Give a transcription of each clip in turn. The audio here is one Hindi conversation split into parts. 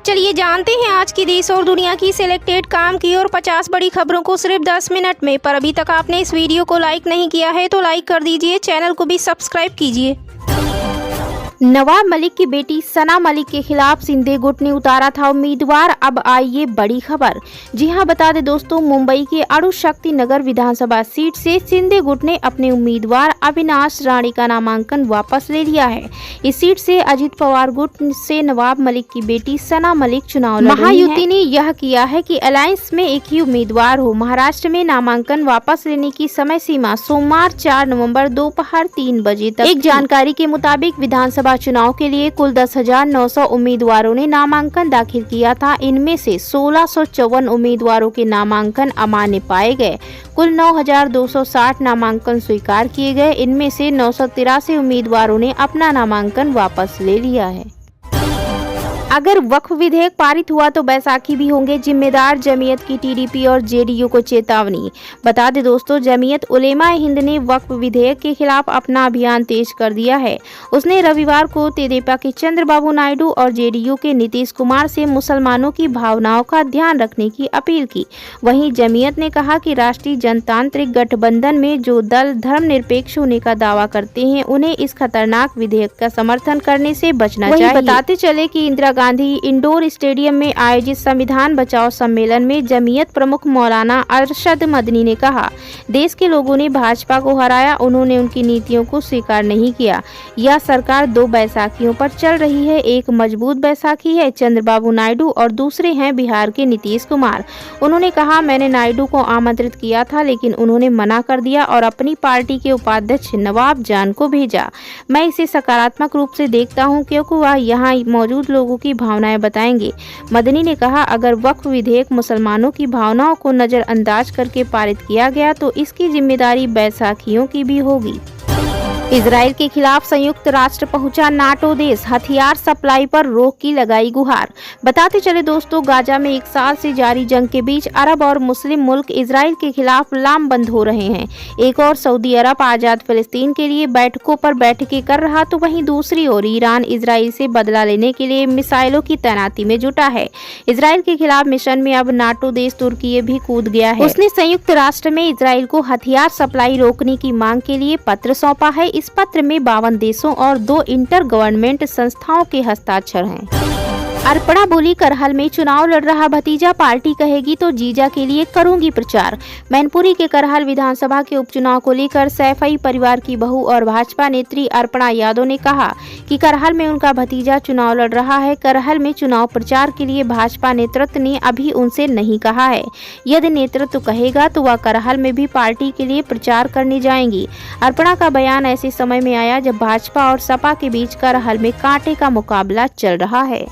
चलिए जानते हैं आज की देश और दुनिया की सिलेक्टेड काम की और 50 बड़ी खबरों को सिर्फ 10 मिनट में। पर अभी तक आपने इस वीडियो को लाइक नहीं किया है तो लाइक कर दीजिए, चैनल को भी सब्सक्राइब कीजिए। नवाब मलिक की बेटी सना मलिक के खिलाफ सिंधे गुट ने उतारा था उम्मीदवार। अब आई ये बड़ी खबर। जी हां, बता दें दोस्तों, मुंबई के अणुशक्ति नगर विधानसभा सीट से सिंधे गुट ने अपने उम्मीदवार अविनाश राणे का नामांकन वापस ले लिया है। इस सीट से अजित पवार गुट से नवाब मलिक की बेटी सना मलिक चुनाव लड़ रही हैं। महायुति ने यह किया है कि अलायंस में एक ही उम्मीदवार हो। महाराष्ट्र में नामांकन वापस लेने की समय सीमा सोमवार 4 नवम्बर दोपहर 3 बजे तक। एक जानकारी के मुताबिक विधानसभा चुनाव के लिए कुल 10,900 उम्मीदवारों ने नामांकन दाखिल किया था। इनमें से 1654 उम्मीदवारों के नामांकन अमान्य पाए गए। कुल 9,260 नामांकन स्वीकार किए गए। इनमें से 983 उम्मीदवारों ने अपना नामांकन वापस ले लिया है। अगर वक्फ विधेयक पारित हुआ तो बैसाखी भी होंगे जिम्मेदार, जमीयत की टीडीपी और जेडीयू को चेतावनी। बता दें दोस्तों, जमीयत उलेमाए हिंद ने वक्फ विधेयक के खिलाफ अपना अभियान तेज कर दिया है। उसने रविवार को तेदेपा के चंद्रबाबू नायडू और जेडीयू के नीतीश कुमार से मुसलमानों की भावनाओं का ध्यान रखने की अपील की। वहीं जमीयत ने कहा कि राष्ट्रीय जनतांत्रिक गठबंधन में जो दल धर्मनिरपेक्ष होने का दावा करते हैं, उन्हें इस खतरनाक विधेयक का समर्थन करने से बचना चाहिए। बताते चले कि इंदिरा गांधी इंडोर स्टेडियम में आयोजित संविधान बचाओ सम्मेलन में जमीयत प्रमुख मौलाना अरशद मदनी ने कहा, देश के लोगों ने भाजपा को हराया, उन्होंने उनकी नीतियों को स्वीकार नहीं किया। यह सरकार दो बैसाखियों पर चल रही है। एक मजबूत बैसाखी है चंद्रबाबू नायडू और दूसरे हैं बिहार के नीतीश कुमार। उन्होंने कहा, मैंने नायडू को आमंत्रित किया था लेकिन उन्होंने मना कर दिया और अपनी पार्टी के उपाध्यक्ष नवाब जान को भेजा। मैं इसे सकारात्मक रूप से देखता हूँ क्योंकि वह यहाँ मौजूद लोगों की भावनाएं बताएंगे। मदनी ने कहा, अगर वक्फ विधेयक मुसलमानों की भावनाओं को नजरअंदाज करके पारित किया गया तो इसकी जिम्मेदारी बैसाखियों की भी होगी। इजराइल के खिलाफ संयुक्त राष्ट्र पहुंचा नाटो देश, हथियार सप्लाई पर रोक की लगाई गुहार। बताते चले दोस्तों, गाजा में 1 साल से जारी जंग के बीच अरब और मुस्लिम मुल्क इजराइल के खिलाफ लामबंद हो रहे हैं। एक और सऊदी अरब आजाद फिलिस्तीन के लिए बैठकों पर बैठकें कर रहा तो वहीं दूसरी ओर ईरान इजराइल से बदला लेने के लिए मिसाइलों की तैनाती में जुटा है। इजराइल के खिलाफ मिशन में अब नाटो देश तुर्की भी कूद गया है। उसने संयुक्त राष्ट्र में इजराइल को हथियार सप्लाई रोकने की मांग के लिए पत्र सौंपा है। इस पत्र में 52 देशों और 2 इंटर गवर्नमेंट संस्थाओं के हस्ताक्षर हैं। अर्पणा बोली, करहल में चुनाव लड़ रहा भतीजा पार्टी कहेगी तो जीजा के लिए करूंगी प्रचार। मैनपुरी के करहल विधानसभा के उपचुनाव को लेकर सैफई परिवार की बहू और भाजपा नेत्री अर्पणा यादव ने कहा कि करहल में उनका भतीजा चुनाव लड़ रहा है। करहल में चुनाव प्रचार के लिए भाजपा नेतृत्व ने अभी उनसे नहीं कहा है। यदि नेतृत्व कहेगा तो वह करहल में भी पार्टी के लिए प्रचार करने जाएंगी। अर्पणा का बयान ऐसे समय में आया जब भाजपा और सपा के बीच करहल में कांटे का मुकाबला चल रहा है।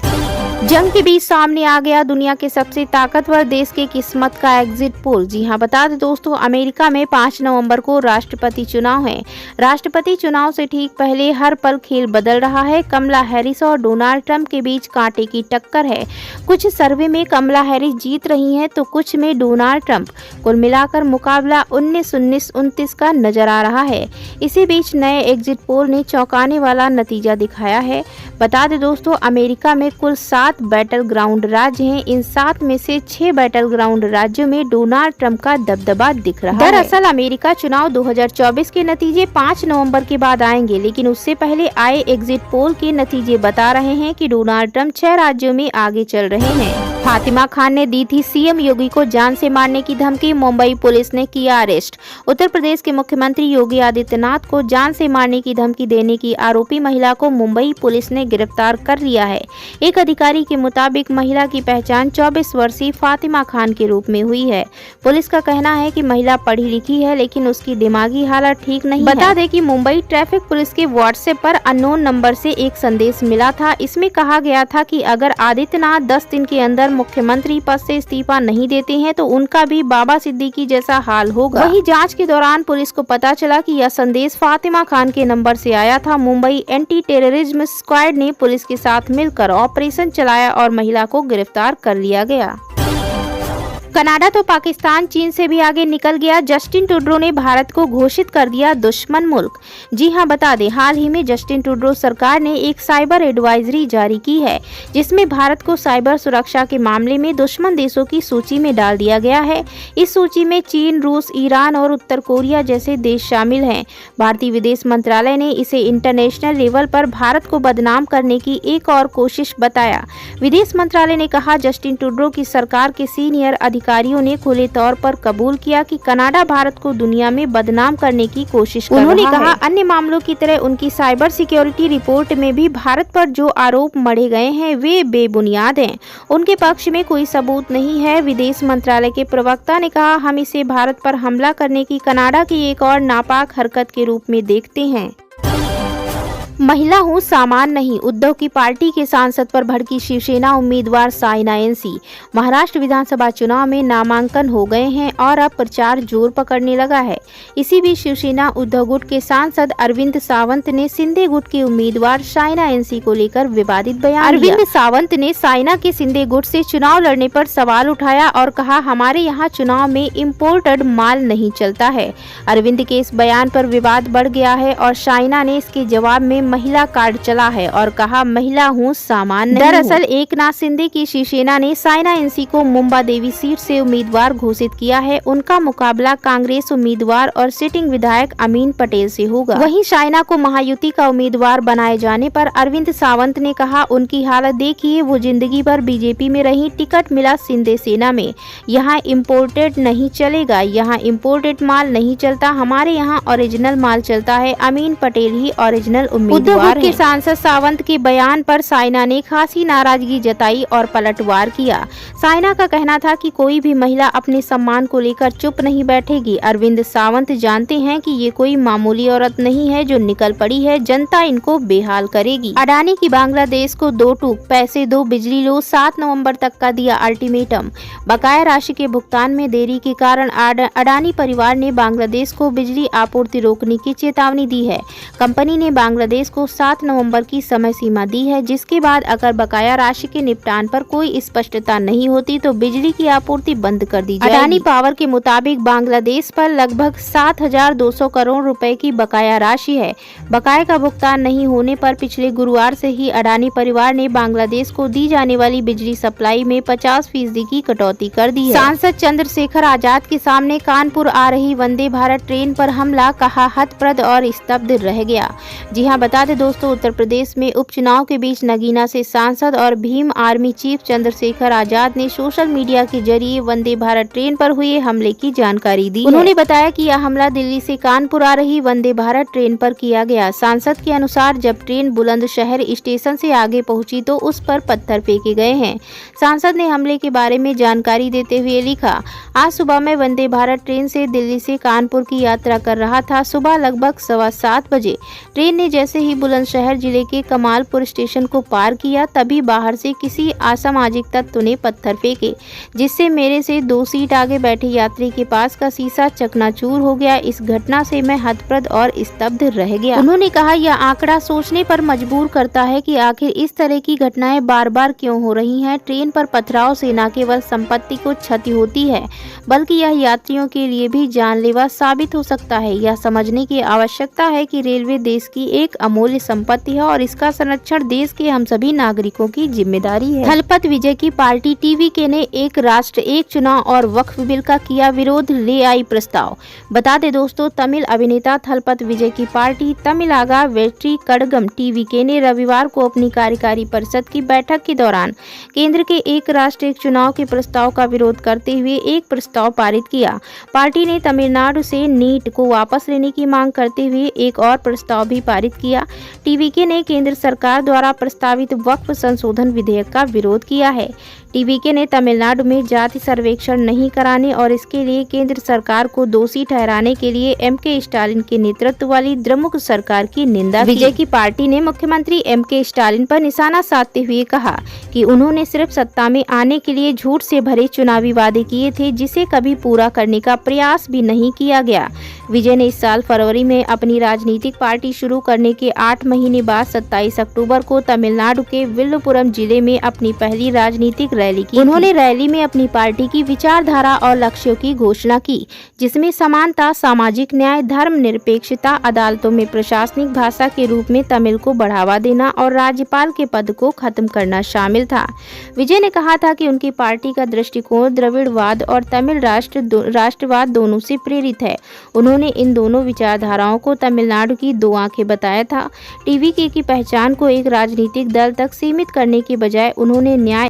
जंग के बीच सामने आ गया दुनिया के सबसे ताकतवर देश के किस्मत का एग्जिट पोल। जी हां, बता दें दोस्तों, अमेरिका में 5 नवंबर को राष्ट्रपति चुनाव है। राष्ट्रपति चुनाव से ठीक पहले हर पल खेल बदल रहा है। कमला हैरिस और डोनाल्ड ट्रंप के बीच कांटे की टक्कर है। कुछ सर्वे में कमला हैरिस जीत रही हैं तो कुछ में डोनाल्ड ट्रंप। कुल मिलाकर मुकाबला 19-19-29 का नजर आ रहा है। इसी बीच नए एग्जिट पोल ने चौंकाने वाला नतीजा दिखाया है। बता दें दोस्तों, अमेरिका में कुल 7 बैटल ग्राउंड राज्य हैं। इन 7 में से 6 बैटल ग्राउंड राज्यों में डोनाल्ड ट्रंप का दबदबा दिख रहा है। दरअसल अमेरिका चुनाव 2024 के नतीजे 5 नवंबर के बाद आएंगे, लेकिन उससे पहले आए एग्जिट पोल के नतीजे बता रहे हैं कि डोनाल्ड ट्रंप 6 राज्यों में आगे चल रहे हैं। फातिमा खान ने दी थी सीएम योगी को जान से मारने की धमकी, मुंबई पुलिस ने किया अरेस्ट। उत्तर प्रदेश के मुख्यमंत्री योगी आदित्यनाथ को जान से मारने की धमकी देने की आरोपी महिला को मुंबई पुलिस ने गिरफ्तार कर लिया है। एक अधिकारी के मुताबिक महिला की पहचान 24 वर्षीय फातिमा खान के रूप में हुई है। पुलिस का कहना है कि महिला पढ़ी लिखी है लेकिन उसकी दिमागी हालत ठीक नहीं है। बता दें कि मुंबई ट्रैफिक पुलिस के व्हाट्सएप पर अननोन नंबर से एक संदेश मिला था। इसमें कहा गया था कि अगर आदित्यनाथ 10 दिन के अंदर मुख्यमंत्री पद से इस्तीफा नहीं देते हैं तो उनका भी बाबा सिद्दीकी जैसा हाल होगा। वहीं जांच के दौरान पुलिस को पता चला कि यह संदेश फातिमा खान के नंबर से आया था। मुंबई एंटी टेररिज्म स्क्वाड ने पुलिस के साथ मिलकर ऑपरेशन चलाया और महिला को गिरफ्तार कर लिया गया। कनाडा तो पाकिस्तान चीन से भी आगे निकल गया। जस्टिन ट्रूडो ने भारत को घोषित कर दिया दुश्मन मुल्क। जी हां, बता दें, हाल ही में जस्टिन ट्रूडो सरकार ने एक साइबर एडवाइजरी जारी की है, जिसमें भारत को साइबर सुरक्षा के मामले में दुश्मन देशों की सूची में डाल दिया गया है। इस सूची में चीन, रूस, ईरान और उत्तर कोरिया जैसे देश शामिल हैं। भारतीय विदेश मंत्रालय ने इसे इंटरनेशनल लेवल पर भारत को बदनाम करने की एक और कोशिश बताया। विदेश मंत्रालय ने कहा, जस्टिन ट्रूडो की सरकार के सीनियर अधिकारियों ने खुले तौर पर कबूल किया कि कनाडा भारत को दुनिया में बदनाम करने की कोशिश कर रहा है। उन्होंने कहा, अन्य मामलों की तरह उनकी साइबर सिक्योरिटी रिपोर्ट में भी भारत पर जो आरोप मढ़े गए हैं वे बेबुनियाद हैं। उनके पक्ष में कोई सबूत नहीं है। विदेश मंत्रालय के प्रवक्ता ने कहा, हम इसे भारत पर हमला करने की कनाडा की एक और नापाक हरकत के रूप में देखते हैं। महिला हूं, सामान नहीं, उद्धव की पार्टी के सांसद पर भड़की शिवसेना उम्मीदवार साइना एनसी। महाराष्ट्र विधानसभा चुनाव में नामांकन हो गए हैं और अब प्रचार जोर पकड़ने लगा है। इसी बीच शिवसेना उद्धव गुट के सांसद अरविंद सावंत ने सिंधे गुट के उम्मीदवार साइना एनसी को लेकर विवादित बयान दिया। अरविंद सावंत ने साइना के सिंधे गुट से चुनाव लड़ने पर सवाल उठाया और कहा, हमारे यहाँ चुनाव में इम्पोर्टेड माल नहीं चलता है। अरविंद के इस बयान पर विवाद बढ़ गया है और साइना ने इसके जवाब में महिला कार्ड चला है और कहा, महिला हूं, सामान नहीं। दरअसल एकनाथ शिंदे की शिवसेना ने साइना एनसी को मुंबा देवी सीट से उम्मीदवार घोषित किया है। उनका मुकाबला कांग्रेस उम्मीदवार और सिटिंग विधायक अमीन पटेल से होगा। वहीं साइना को महायुति का उम्मीदवार बनाए जाने पर अरविंद सावंत ने कहा, उनकी हालत देखिए, वो जिंदगी भर बीजेपी में रही, टिकट मिला शिंदे सेना में। यहाँ इम्पोर्टेड नहीं चलेगा, यहाँ इम्पोर्टेड माल नहीं चलता, हमारे यहाँ ओरिजिनल माल चलता है। अमीन पटेल ही ओरिजिनल उम्मीदवार के सांसद सावंत के बयान पर साइना ने खासी नाराजगी जताई और पलटवार किया। साइना का कहना था कि कोई भी महिला अपने सम्मान को लेकर चुप नहीं बैठेगी। अरविंद सावंत जानते हैं कि ये कोई मामूली औरत नहीं है जो निकल पड़ी है, जनता इनको बेहाल करेगी। अडानी की बांग्लादेश को 2 टूक, पैसे दो, बिजली लो, 7 नवंबर तक का दिया अल्टीमेटम। बकाया राशि के भुगतान में देरी के कारण अडानी परिवार ने बांग्लादेश को बिजली आपूर्ति रोकने की चेतावनी दी है। कंपनी ने बांग्लादेश को 7 नवंबर की समय सीमा दी है, जिसके बाद अगर बकाया राशि के निपटान पर कोई स्पष्टता नहीं होती तो बिजली की आपूर्ति बंद कर दी जाएगी। अडानी पावर के मुताबिक बांग्लादेश पर लगभग 7,200 करोड़ रुपए की बकाया राशि है। बकाया का भुगतान नहीं होने पर पिछले गुरुवार से ही अडानी परिवार ने बांग्लादेश को दी जाने वाली बिजली सप्लाई में 50% की कटौती कर दी है। सांसद चंद्रशेखर आजाद के सामने कानपुर आ रही वंदे भारत ट्रेन पर हमला, कहा हतप्रद और स्तब्ध रह गया। जी हां, बता दें दोस्तों, उत्तर प्रदेश में उपचुनाव के बीच नगीना से सांसद और भीम आर्मी चीफ चंद्रशेखर आजाद ने सोशल मीडिया के जरिए वंदे भारत ट्रेन पर हुए हमले की जानकारी दी। उन्होंने बताया कि यह हमला दिल्ली से कानपुर आ रही वंदे भारत ट्रेन पर किया गया। सांसद के अनुसार जब ट्रेन बुलंदशहर स्टेशन से आगे पहुंची तो उस पर पत्थर फेंके गए हैं। सांसद ने हमले के बारे में जानकारी देते हुए लिखा, आज सुबह मैं वंदे भारत ट्रेन से दिल्ली से कानपुर की यात्रा कर रहा था। सुबह लगभग 7:15 बजे ट्रेन ने जैसे ही बुलंदशहर जिले के कमालपुर स्टेशन को पार किया, तभी बाहर से किसी असामाजिक तत्व ने पत्थर फेंके, जिससे मेरे से 2 सीट आगे बैठे यात्री के पास का शीशा चकनाचूर हो गया। इस घटना से मैं हतप्रद और स्तब्ध रह गया। उन्होंने कहा, यह आंकड़ा सोचने पर मजबूर करता है कि आखिर इस तरह की घटनाएं बार बार क्यों हो रही हैं। ट्रेन पर पथराव से न केवल संपत्ति को क्षति होती है, बल्कि यह यात्रियों के लिए भी जानलेवा साबित हो सकता है। यह समझने की आवश्यकता है कि रेलवे देश की एक अमूल्य संपत्ति है और इसका संरक्षण देश के हम सभी नागरिकों की जिम्मेदारी है। थलपत विजय की पार्टी टीवीके ने एक राष्ट्र एक चुनाव और वक्फ बिल का किया विरोध, ले आई प्रस्ताव। बता दें दोस्तों, तमिल अभिनेता थलपत विजय की पार्टी तमिलागा वेट्री कड़गम टीवीके ने रविवार को अपनी कार्यकारी परिषद की बैठक के दौरान केंद्र के एक राष्ट्र एक चुनाव के प्रस्ताव का विरोध करते हुए एक प्रस्ताव पारित किया। पार्टी ने तमिलनाडु से नीट को वापस लेने की मांग करते हुए एक और प्रस्ताव भी पारित किया। टीवीके ने केंद्र सरकार द्वारा प्रस्तावित वक्फ संशोधन विधेयक का विरोध किया है। टीवीके ने तमिलनाडु में जाति सर्वेक्षण नहीं कराने और इसके लिए केंद्र सरकार को दोषी ठहराने के लिए एमके स्टालिन के नेतृत्व वाली द्रमुक सरकार की निंदा की। विजय की पार्टी ने मुख्यमंत्री एमके स्टालिन पर निशाना साधते हुए कहा कि उन्होंने सिर्फ सत्ता में आने के लिए झूठ से भरे चुनावी वादे किए थे, जिसे कभी पूरा करने का प्रयास भी नहीं किया गया। विजय ने इस साल फरवरी में अपनी राजनीतिक पार्टी शुरू करने के के 8 महीने बाद 27 अक्टूबर को तमिलनाडु के विल्लुपुरम जिले में अपनी पहली राजनीतिक रैली की। उन्होंने रैली में अपनी पार्टी की विचारधारा और लक्ष्यों की घोषणा की, जिसमें समानता, सामाजिक न्याय, धर्मनिरपेक्षता, अदालतों में प्रशासनिक भाषा के रूप में तमिल को बढ़ावा देना और राज्यपाल के पद को खत्म करना शामिल था। विजय ने कहा था कि उनकी पार्टी का दृष्टिकोण द्रविड़वाद और तमिल राष्ट्रवाद दोनों से प्रेरित है। उन्होंने इन दोनों विचारधाराओं को तमिलनाडु की दो आंखें बताया था। टीवीके की पहचान को एक राजनीतिक दल तक सीमित करने के बजाय उन्होंने न्याय